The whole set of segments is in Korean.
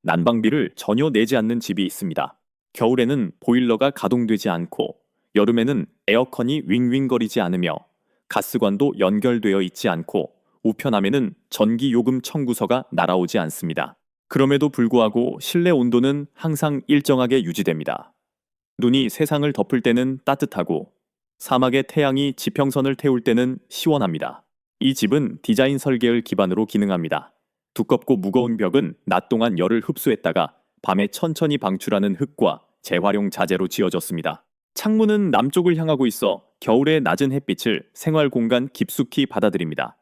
난방비를 전혀 내지 않는 집이 있습니다. 겨울에는 보일러가 가동되지 않고 여름에는 에어컨이 윙윙거리지 않으며 가스관도 연결되어 있지 않고 우편함에는 전기 요금 청구서가 날아오지 않습니다. 그럼에도 불구하고 실내 온도는 항상 일정하게 유지됩니다. 눈이 세상을 덮을 때는 따뜻하고 사막의 태양이 지평선을 태울 때는 시원합니다. 이 집은 디자인 설계를 기반으로 기능합니다. 두껍고 무거운 벽은 낮 동안 열을 흡수했다가 밤에 천천히 방출하는 흙과 재활용 자재로 지어졌습니다. 창문은 남쪽을 향하고 있어 겨울의 낮은 햇빛을 생활 공간 깊숙이 받아들입니다.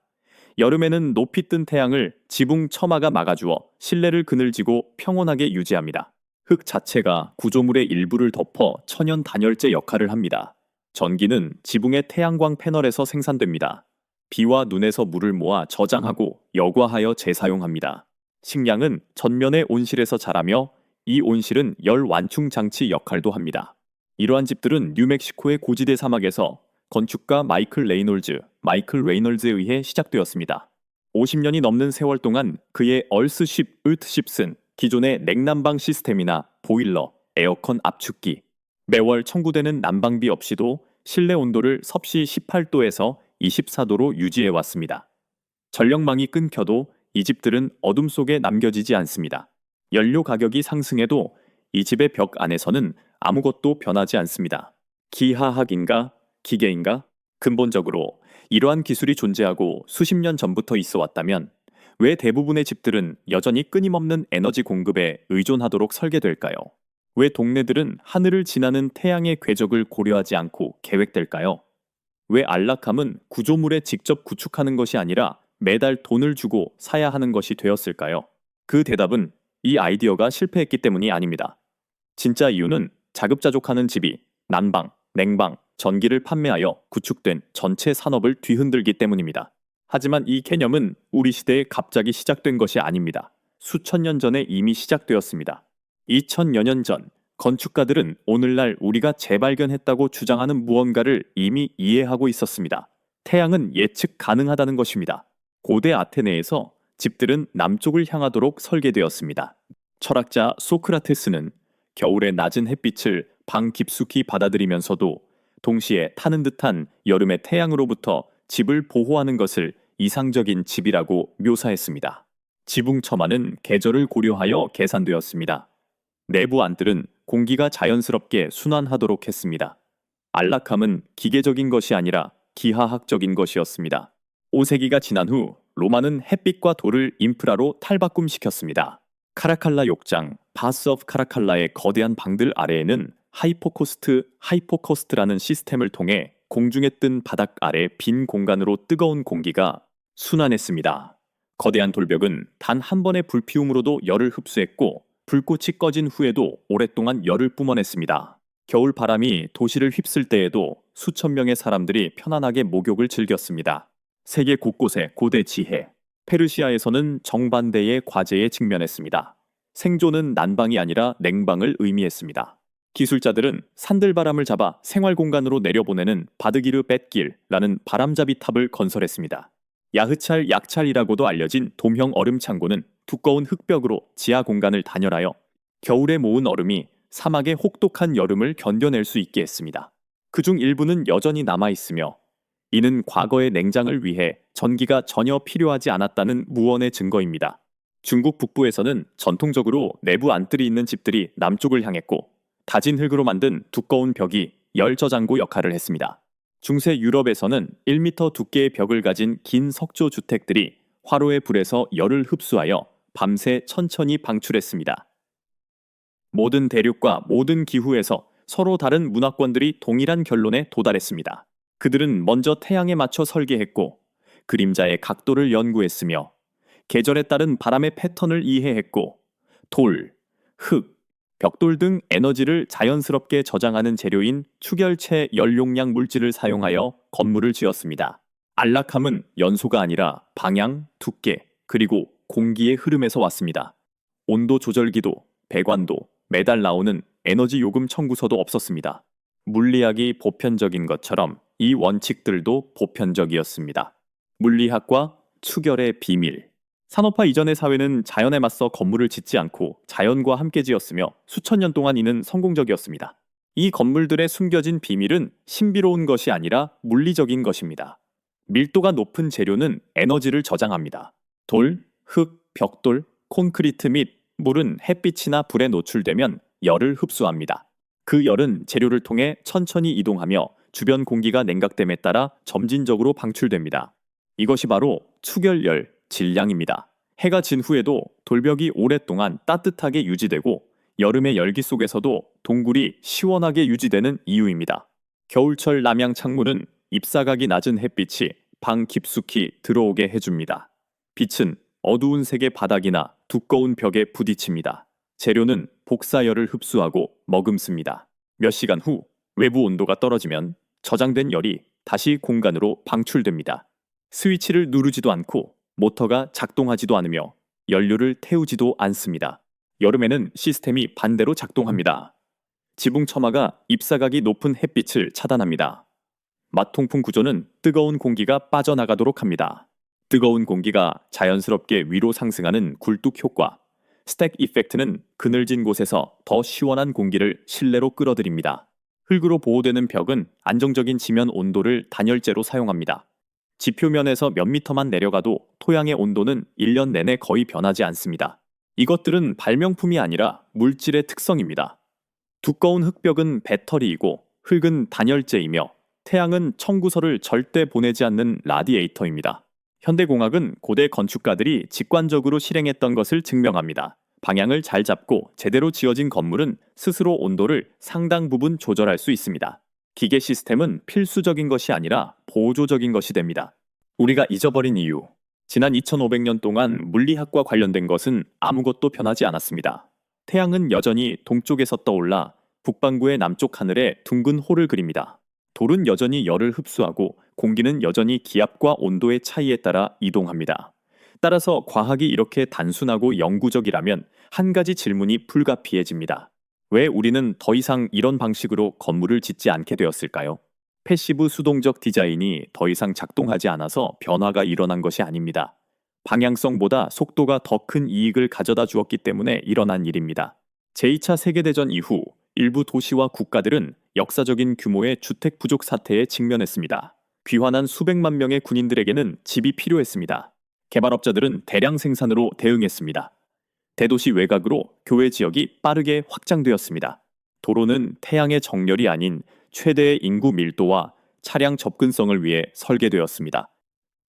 여름에는 높이 뜬 태양을 지붕 처마가 막아주어 실내를 그늘지고 평온하게 유지합니다. 흙 자체가 구조물의 일부를 덮어 천연 단열재 역할을 합니다. 전기는 지붕의 태양광 패널에서 생산됩니다. 비와 눈에서 물을 모아 저장하고 여과하여 재사용합니다. 식량은 전면의 온실에서 자라며 이 온실은 열 완충 장치 역할도 합니다. 이러한 집들은 뉴멕시코의 고지대 사막에서 건축가 마이클 레이놀즈에 의해 시작되었습니다. 50년이 넘는 세월 동안 그의 얼스쉽은 기존의 냉난방 시스템이나 보일러, 에어컨 압축기, 매월 청구되는 난방비 없이도 실내 온도를 섭씨 18도에서 24도로 유지해 왔습니다. 전력망이 끊겨도 이 집들은 어둠 속에 남겨지지 않습니다. 연료 가격이 상승해도 이 집의 벽 안에서는 아무것도 변하지 않습니다. 기하학인가? 기계인가? 근본적으로 이러한 기술이 존재하고 수십 년 전부터 있어 왔다면 왜 대부분의 집들은 여전히 끊임없는 에너지 공급에 의존하도록 설계될까요? 왜 동네들은 하늘을 지나는 태양의 궤적을 고려하지 않고 계획될까요? 왜 안락함은 구조물에 직접 구축하는 것이 아니라 매달 돈을 주고 사야 하는 것이 되었을까요? 그 대답은 이 아이디어가 실패했기 때문이 아닙니다. 진짜 이유는 자급자족하는 집이 난방, 냉방, 전기를 판매하여 구축된 전체 산업을 뒤흔들기 때문입니다. 하지만 이 개념은 우리 시대에 갑자기 시작된 것이 아닙니다. 수천 년 전에 이미 시작되었습니다. 2000여 년 전 건축가들은 오늘날 우리가 재발견했다고 주장하는 무언가를 이미 이해하고 있었습니다. 태양은 예측 가능하다는 것입니다. 고대 아테네에서 집들은 남쪽을 향하도록 설계되었습니다. 철학자 소크라테스는 겨울의 낮은 햇빛을 방 깊숙이 받아들이면서도 동시에 타는 듯한 여름의 태양으로부터 집을 보호하는 것을 이상적인 집이라고 묘사했습니다. 지붕 처마는 계절을 고려하여 계산되었습니다. 내부 안들은 공기가 자연스럽게 순환하도록 했습니다. 안락함은 기계적인 것이 아니라 기하학적인 것이었습니다. 5세기가 지난 후 로마는 햇빛과 돌을 인프라로 탈바꿈시켰습니다. 카라칼라 욕장, 바스 오브 카라칼라의 거대한 방들 아래에는 하이포커스트라는 시스템을 통해 공중에 뜬 바닥 아래 빈 공간으로 뜨거운 공기가 순환했습니다. 거대한 돌벽은 단 한 번의 불피움으로도 열을 흡수했고 불꽃이 꺼진 후에도 오랫동안 열을 뿜어냈습니다. 겨울 바람이 도시를 휩쓸 때에도 수천 명의 사람들이 편안하게 목욕을 즐겼습니다. 세계 곳곳의 고대 지혜, 페르시아에서는 정반대의 과제에 직면했습니다. 생존은 난방이 아니라 냉방을 의미했습니다. 기술자들은 산들바람을 잡아 생활공간으로 내려보내는 바드기르 뱃길라는 바람잡이 탑을 건설했습니다. 야흐찰 약찰이라고도 알려진 돔형 얼음 창고는 두꺼운 흙벽으로 지하 공간을 단열하여 겨울에 모은 얼음이 사막의 혹독한 여름을 견뎌낼 수 있게 했습니다. 그중 일부는 여전히 남아있으며 이는 과거의 냉장을 위해 전기가 전혀 필요하지 않았다는 무언의 증거입니다. 중국 북부에서는 전통적으로 내부 안뜰이 있는 집들이 남쪽을 향했고 다진 흙으로 만든 두꺼운 벽이 열 저장고 역할을 했습니다. 중세 유럽에서는 1m 두께의 벽을 가진 긴 석조 주택들이 화로의 불에서 열을 흡수하여 밤새 천천히 방출했습니다. 모든 대륙과 모든 기후에서 서로 다른 문화권들이 동일한 결론에 도달했습니다. 그들은 먼저 태양에 맞춰 설계했고 그림자의 각도를 연구했으며 계절에 따른 바람의 패턴을 이해했고 돌, 흙, 벽돌 등 에너지를 자연스럽게 저장하는 재료인 축열체 열용량 물질을 사용하여 건물을 지었습니다. 안락함은 연소가 아니라 방향, 두께, 그리고 공기의 흐름에서 왔습니다. 온도 조절기도, 배관도, 매달 나오는 에너지 요금 청구서도 없었습니다. 물리학이 보편적인 것처럼 이 원칙들도 보편적이었습니다. 물리학과 축열의 비밀. 산업화 이전의 사회는 자연에 맞서 건물을 짓지 않고 자연과 함께 지었으며 수천 년 동안 이는 성공적이었습니다. 이 건물들의 숨겨진 비밀은 신비로운 것이 아니라 물리적인 것입니다. 밀도가 높은 재료는 에너지를 저장합니다. 돌, 흙, 벽돌, 콘크리트 및 물은 햇빛이나 불에 노출되면 열을 흡수합니다. 그 열은 재료를 통해 천천히 이동하며 주변 공기가 냉각됨에 따라 점진적으로 방출됩니다. 이것이 바로 축열열, 질량입니다. 해가 진 후에도 돌벽이 오랫동안 따뜻하게 유지되고 여름의 열기 속에서도 동굴이 시원하게 유지되는 이유입니다. 겨울철 남양 창문은 ip사각이 낮은 햇빛이 방 깊숙이 들어오게 해줍니다. 빛은 어두운 색의 바닥이나 두꺼운 벽에 부딪힙니다. 재료는 복사열을 흡수하고 머금습니다. 몇 시간 후 외부 온도가 떨어지면 저장된 열이 다시 공간으로 방출됩니다. 스위치를 누르지도 않고 모터가 작동하지도 않으며 연료를 태우지도 않습니다. 여름에는 시스템이 반대로 작동합니다. 지붕 처마가 ip사각이 높은 햇빛을 차단합니다. 마통풍 구조는 뜨거운 공기가 빠져나가도록 합니다. 뜨거운 공기가 자연스럽게 위로 상승하는 굴뚝 효과, 스택 이펙트는 그늘진 곳에서 더 시원한 공기를 실내로 끌어들입니다. 흙으로 보호되는 벽은 안정적인 지면 온도를 단열재로 사용합니다. 지표면에서 몇 미터만 내려가도 토양의 온도는 1년 내내 거의 변하지 않습니다. 이것들은 발명품이 아니라 물질의 특성입니다. 두꺼운 흙벽은 배터리이고 흙은 단열재이며 태양은 청구서를 절대 보내지 않는 라디에이터입니다. 현대공학은 고대 건축가들이 직관적으로 실행했던 것을 증명합니다. 방향을 잘 잡고 제대로 지어진 건물은 스스로 온도를 상당 부분 조절할 수 있습니다. 기계 시스템은 필수적인 것이 아니라 보조적인 것이 됩니다. 우리가 잊어버린 이유. 지난 2500년 동안 물리학과 관련된 것은 아무것도 변하지 않았습니다. 태양은 여전히 동쪽에서 떠올라 북반구의 남쪽 하늘에 둥근 호를 그립니다. 돌은 여전히 열을 흡수하고 공기는 여전히 기압과 온도의 차이에 따라 이동합니다. 따라서 과학이 이렇게 단순하고 영구적이라면 한 가지 질문이 불가피해집니다. 왜 우리는 더 이상 이런 방식으로 건물을 짓지 않게 되었을까요? 패시브 수동적 디자인이 더 이상 작동하지 않아서 변화가 일어난 것이 아닙니다. 방향성보다 속도가 더 큰 이익을 가져다 주었기 때문에 일어난 일입니다. 제2차 세계대전 이후 일부 도시와 국가들은 역사적인 규모의 주택 부족 사태에 직면했습니다. 귀환한 수백만 명의 군인들에게는 집이 필요했습니다. 개발업자들은 대량 생산으로 대응했습니다. 대도시 외곽으로 교외 지역이 빠르게 확장되었습니다. 도로는 태양의 정렬이 아닌 최대의 인구 밀도와 차량 접근성을 위해 설계되었습니다.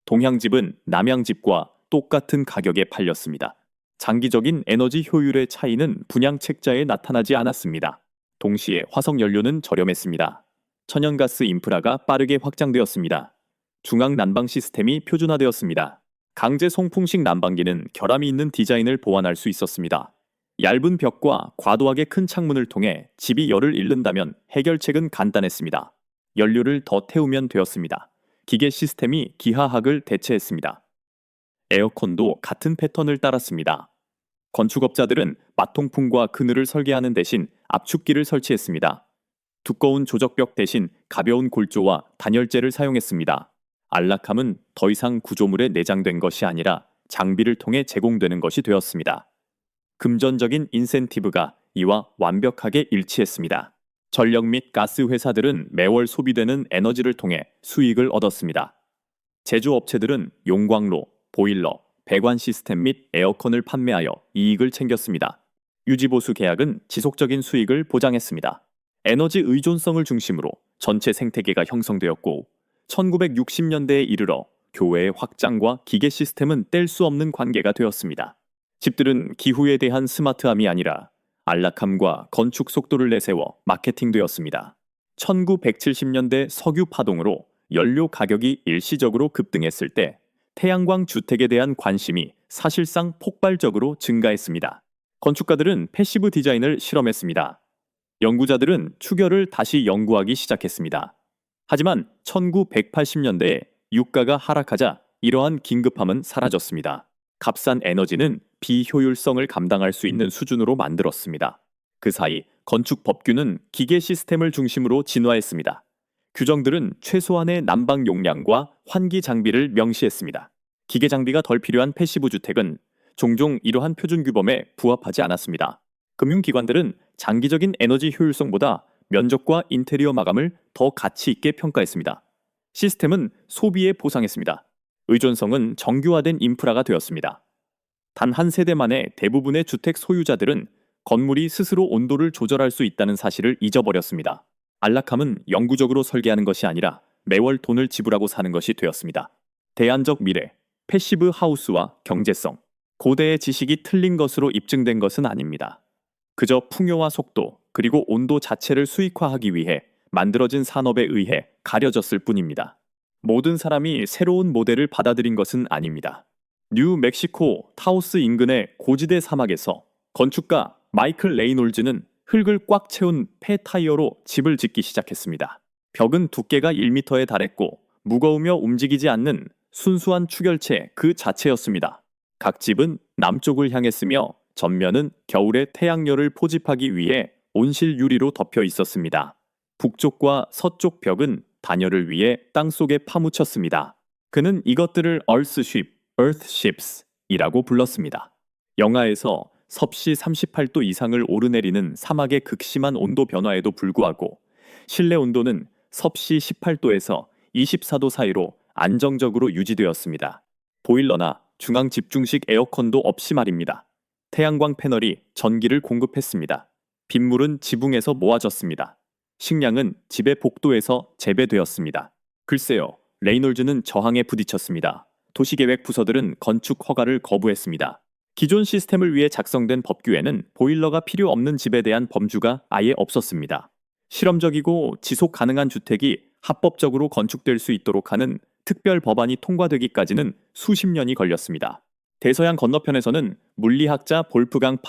동향집은 남향집과 똑같은 가격에 팔렸습니다. 장기적인 에너지 효율의 차이는 분양 책자에 나타나지 않았습니다. 동시에 화석 연료는 저렴했습니다. 천연가스 인프라가 빠르게 확장되었습니다. 중앙 난방 시스템이 표준화되었습니다. 강제 송풍식 난방기는 결함이 있는 디자인을 보완할 수 있었습니다. 얇은 벽과 과도하게 큰 창문을 통해 집이 열을 잃는다면 해결책은 간단했습니다. 연료를 더 태우면 되었습니다. 기계 시스템이 기하학을 대체했습니다. 에어컨도 같은 패턴을 따랐습니다. 건축업자들은 마통풍과 그늘을 설계하는 대신 압축기를 설치했습니다. 두꺼운 조적벽 대신 가벼운 골조와 단열재를 사용했습니다. 안락함은 더 이상 구조물에 내장된 것이 아니라 장비를 통해 제공되는 것이 되었습니다. 금전적인 인센티브가 이와 완벽하게 일치했습니다. 전력 및 가스 회사들은 매월 소비되는 에너지를 통해 수익을 얻었습니다. 제조업체들은 용광로, 보일러, 배관 시스템 및 에어컨을 판매하여 이익을 챙겼습니다. 유지보수 계약은 지속적인 수익을 보장했습니다. 에너지 의존성을 중심으로 전체 생태계가 형성되었고 1960년대에 이르러 교외의 확장과 기계 시스템은 뗄 수 없는 관계가 되었습니다. 집들은 기후에 대한 스마트함이 아니라 안락함과 건축 속도를 내세워 마케팅되었습니다. 1970년대 석유 파동으로 연료 가격이 일시적으로 급등했을 때 태양광 주택에 대한 관심이 사실상 폭발적으로 증가했습니다. 건축가들은 패시브 디자인을 실험했습니다. 연구자들은 축열을 다시 연구하기 시작했습니다. 하지만 1980년대에 유가가 하락하자 이러한 긴급함은 사라졌습니다. 값싼 에너지는 비효율성을 감당할 수 있는 수준으로 만들었습니다. 그 사이 건축 법규는 기계 시스템을 중심으로 진화했습니다. 규정들은 최소한의 난방 용량과 환기 장비를 명시했습니다. 기계 장비가 덜 필요한 패시브 주택은 종종 이러한 표준 규범에 부합하지 않았습니다. 금융기관들은 장기적인 에너지 효율성보다 면적과 인테리어 마감을 더 가치 있게 평가했습니다. 시스템은 소비에 보상했습니다. 의존성은 정규화된 인프라가 되었습니다. 단 한 세대 만에 대부분의 주택 소유자들은 건물이 스스로 온도를 조절할 수 있다는 사실을 잊어버렸습니다. 안락함은 영구적으로 설계하는 것이 아니라 매월 돈을 지불하고 사는 것이 되었습니다. 대안적 미래, 패시브 하우스와 경제성. 고대의 지식이 틀린 것으로 입증된 것은 아닙니다. 그저 풍요와 속도, 그리고 온도 자체를 수익화하기 위해 만들어진 산업에 의해 가려졌을 뿐입니다. 모든 사람이 새로운 모델을 받아들인 것은 아닙니다. 뉴멕시코 타우스 인근의 고지대 사막에서 건축가 마이클 레이놀즈는 흙을 꽉 채운 폐타이어로 집을 짓기 시작했습니다. 벽은 두께가 1m에 달했고 무거우며 움직이지 않는 순수한 추결체 그 자체였습니다. 각 집은 남쪽을 향했으며 전면은 겨울의 태양열을 포집하기 위해 온실 유리로 덮여 있었습니다. 북쪽과 서쪽 벽은 단열을 위해 땅속에 파묻혔습니다. 그는 이것들을 Earthships 이라고 불렀습니다. 영하에서 섭씨 38도 이상을 오르내리는 사막의 극심한 온도 변화에도 불구하고 실내 온도는 섭씨 18도에서 24도 사이로 안정적으로 유지되었습니다. 보일러나 중앙 집중식 에어컨도 없이 말입니다. 태양광 패널이 전기를 공급했습니다. 빗물은 지붕에서 모아졌습니다. 식량은 집의 복도에서 재배되었습니다. 글쎄요, 레이놀즈는 저항에 부딪혔습니다. 도시계획 부서들은 건축 허가를 거부했습니다. 기존 시스템을 위해 작성된 법규에는 보일러가 필요 없는 집에 대한 범주가 아예 없었습니다. 실험적이고 지속 가능한 주택이 합법적으로 건축될 수 있도록 하는 특별 법안이 통과되기까지는 수십 년이 걸렸습니다. 대서양 건너편에서는 물리학자 wolfgang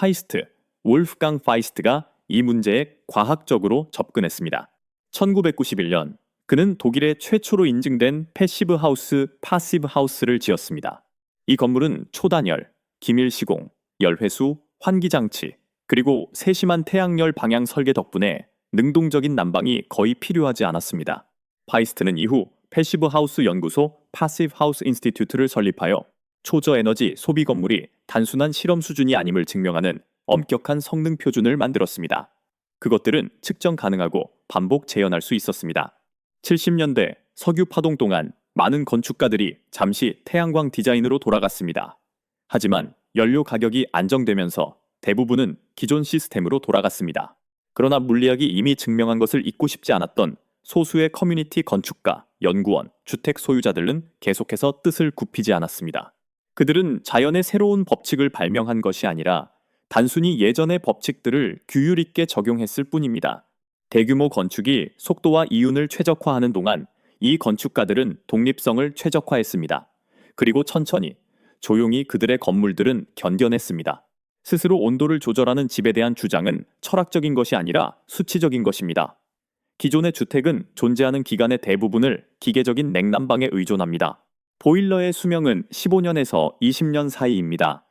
파이스트가 이 문제에 과학적으로 접근했습니다. 1991년 그는 독일의 최초로 인증된 패시브 하우스 파시브 하우스를 지었습니다. 이 건물은 초단열, 기밀 시공, 열회수, 환기장치, 그리고 세심한 태양열 방향 설계 덕분에 능동적인 난방이 거의 필요하지 않았습니다. 파이스트는 이후 패시브 하우스 연구소 파시브 하우스 인스티튜트를 설립하여 초저에너지 소비 건물이 단순한 실험 수준이 아님을 증명하는 엄격한 성능 표준을 만들었습니다. 그것들은 측정 가능하고 반복 재현할 수 있었습니다. 70년대 석유 파동 동안 많은 건축가들이 잠시 태양광 디자인으로 돌아갔습니다. 하지만 연료 가격이 안정되면서 대부분은 기존 시스템으로 돌아갔습니다. 그러나 물리학이 이미 증명한 것을 잊고 싶지 않았던 소수의 커뮤니티 건축가, 연구원, 주택 소유자들은 계속해서 뜻을 굽히지 않았습니다. 그들은 자연의 새로운 법칙을 발명한 것이 아니라 단순히 예전의 법칙들을 규율 있게 적용했을 뿐입니다. 대규모 건축이 속도와 이윤을 최적화하는 동안 이 건축가들은 독립성을 최적화했습니다. 그리고 천천히, 조용히 그들의 건물들은 견뎌냈습니다. 스스로 온도를 조절하는 집에 대한 주장은 철학적인 것이 아니라 수치적인 것입니다. 기존의 주택은 존재하는 기간의 대부분을 기계적인 냉난방에 의존합니다. 보일러의 수명은 15년에서 20년 사이입니다.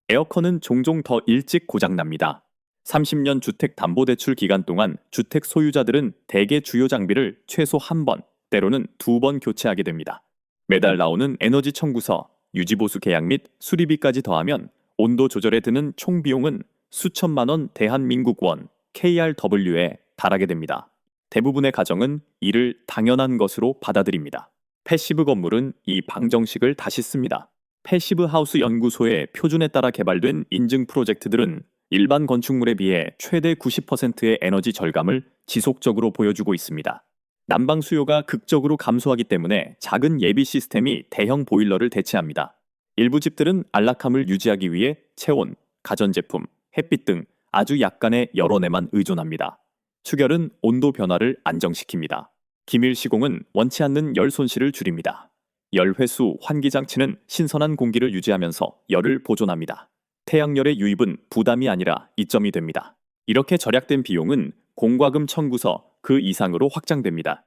에어컨은 종종 더 일찍 고장납니다. 30년 주택담보대출 기간 동안 주택 소유자들은 대개 주요 장비를 최소 한 번, 때로는 두 번 교체하게 됩니다. 매달 나오는 에너지 청구서, 유지보수 계약 및 수리비까지 더하면 온도 조절에 드는 총 비용은 수천만 원 대한민국원 KRW에 달하게 됩니다. 대부분의 가정은 이를 당연한 것으로 받아들입니다. 패시브 건물은 이 방정식을 다시 씁니다. 패시브 하우스 연구소의 표준에 따라 개발된 인증 프로젝트들은 일반 건축물에 비해 최대 90%의 에너지 절감을 지속적으로 보여주고 있습니다. 난방 수요가 극적으로 감소하기 때문에 작은 예비 시스템이 대형 보일러를 대체합니다. 일부 집들은 안락함을 유지하기 위해 체온, 가전제품, 햇빛 등 아주 약간의 열원에만 의존합니다. 추결은 온도 변화를 안정시킵니다. 기밀 시공은 원치 않는 열 손실을 줄입니다. 열회수 환기장치는 신선한 공기를 유지하면서 열을 보존합니다. 태양열의 유입은 부담이 아니라 이점이 됩니다. 이렇게 절약된 비용은 공과금 청구서 그 이상으로 확장됩니다.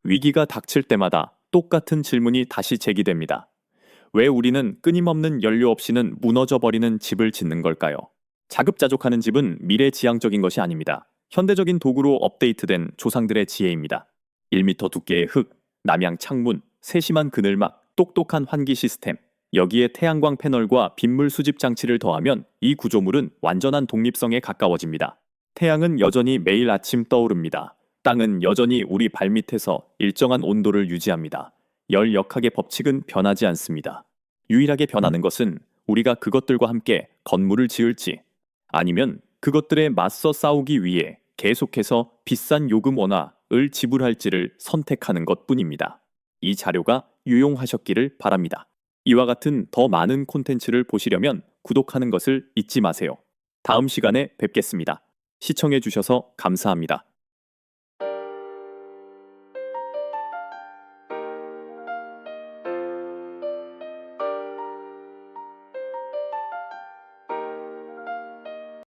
위기가 닥칠 때마다 똑같은 질문이 다시 제기됩니다. 왜 우리는 끊임없는 연료 없이는 무너져버리는 집을 짓는 걸까요? 자급자족하는 집은 미래지향적인 것이 아닙니다. 현대적인 도구로 업데이트된 조상들의 지혜입니다. 1m 두께의 흙, 남향 창문, 세심한 그늘막, 똑똑한 환기 시스템. 여기에 태양광 패널과 빗물 수집 장치를 더하면 이 구조물은 완전한 독립성에 가까워집니다. 태양은 여전히 매일 아침 떠오릅니다. 땅은 여전히 우리 발밑에서 일정한 온도를 유지합니다. 열 역학의 법칙은 변하지 않습니다. 유일하게 변하는 것은 우리가 그것들과 함께 건물을 지을지 아니면 그것들에 맞서 싸우기 위해 계속해서 비싼 요금 원화를 지불할지를 선택하는 것뿐입니다. 이 자료가 유용하셨기를 바랍니다. 이와 같은 더 많은 콘텐츠를 보시려면 구독하는 것을 잊지 마세요. 다음 시간에 뵙겠습니다. 시청해 주셔서 감사합니다.